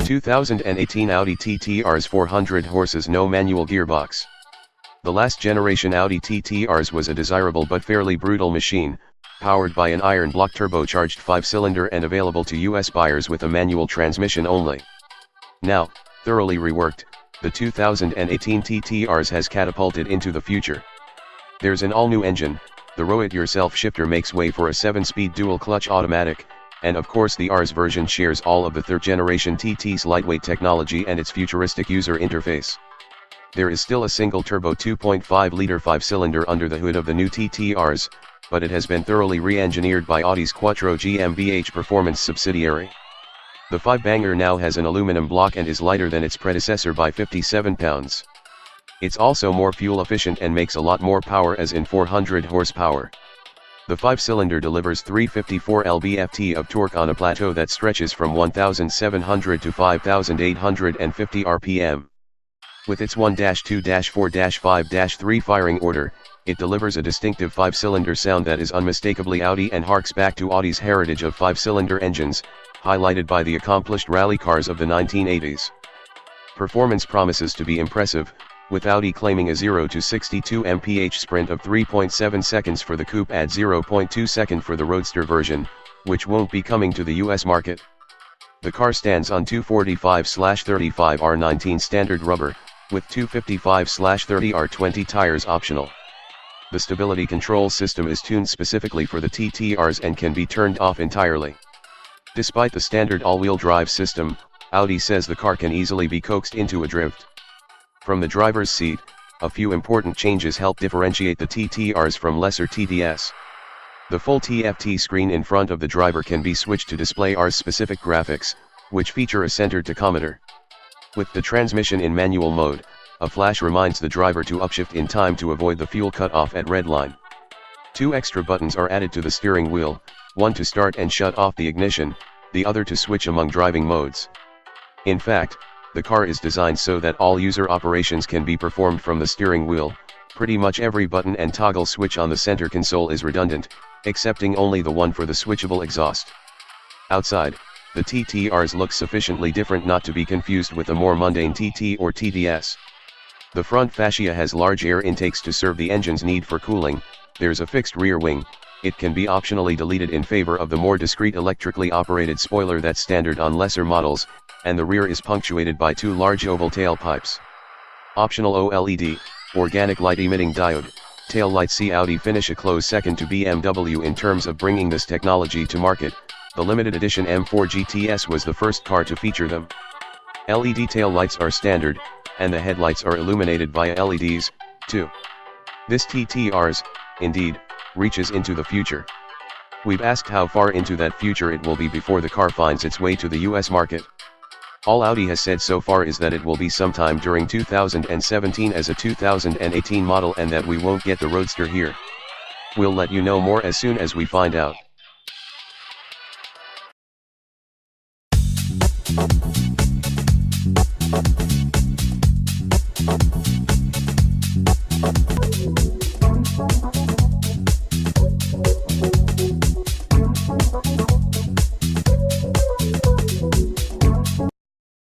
2018 Audi TT RS 400 horses, no manual gearbox. The last generation Audi TT RS was a desirable but fairly brutal machine, powered by an iron block turbocharged 5-cylinder and available to US buyers with a manual transmission only. Now, thoroughly reworked, the 2018 TT RS has catapulted into the future. There's an all-new engine, the row-it-yourself shifter makes way for a 7-speed dual-clutch automatic, and of course the RS version shares all of the third-generation TT's lightweight technology and its futuristic user interface. There is still a single-turbo 2.5-liter 5-cylinder under the hood of the new TT RS, but it has been thoroughly re-engineered by Audi's Quattro GmbH performance subsidiary. The 5-banger now has an aluminum block and is lighter than its predecessor by 57 pounds. It's also more fuel efficient and makes a lot more power, as in 400 horsepower. The 5-cylinder delivers 354 lb-ft of torque on a plateau that stretches from 1,700 to 5,850 rpm. With its 1-2-4-5-3 firing order, it delivers a distinctive 5-cylinder sound that is unmistakably Audi and harks back to Audi's heritage of 5-cylinder engines, highlighted by the accomplished rally cars of the 1980s. Performance promises to be impressive, with Audi claiming a 0 to 62 mph sprint of 3.7 seconds for the coupe and 0.2 second for the roadster version, which won't be coming to the US market. The car stands on 245/35 R19 standard rubber, with 255/30 R20 tires optional. The stability control system is tuned specifically for the TT RS and can be turned off entirely. Despite the standard all-wheel drive system, Audi says the car can easily be coaxed into a drift. From the driver's seat, a few important changes help differentiate the TT RS from lesser TTS. The full TFT screen in front of the driver can be switched to display RS-specific graphics, which feature a centered tachometer. With the transmission in manual mode, a flash reminds the driver to upshift in time to avoid the fuel cut-off at red line. 2 extra buttons are added to the steering wheel, one to start and shut off the ignition, the other to switch among driving modes. In fact, the car is designed so that all user operations can be performed from the steering wheel. Pretty much every button and toggle switch on the center console is redundant, excepting only the one for the switchable exhaust. Outside, the TT RS looks sufficiently different not to be confused with a more mundane TT or TTS. The front fascia has large air intakes to serve the engine's need for cooling, there's a fixed rear wing, it can be optionally deleted in favor of the more discreet electrically operated spoiler that's standard on lesser models, and the rear is punctuated by 2 large oval tailpipes. Optional OLED, organic light emitting diode, tail lights. See Audi finish a close second to BMW in terms of bringing this technology to market. The limited edition M4 GTS was the first car to feature them. LED tail lights are standard, and the headlights are illuminated via LEDs, too. This TT RS, indeed, reaches into the future. We've asked how far into that future it will be before the car finds its way to the US market. All Audi has said so far is that it will be sometime during 2017 as a 2018 model and that we won't get the Roadster here. We'll let you know more as soon as we find out.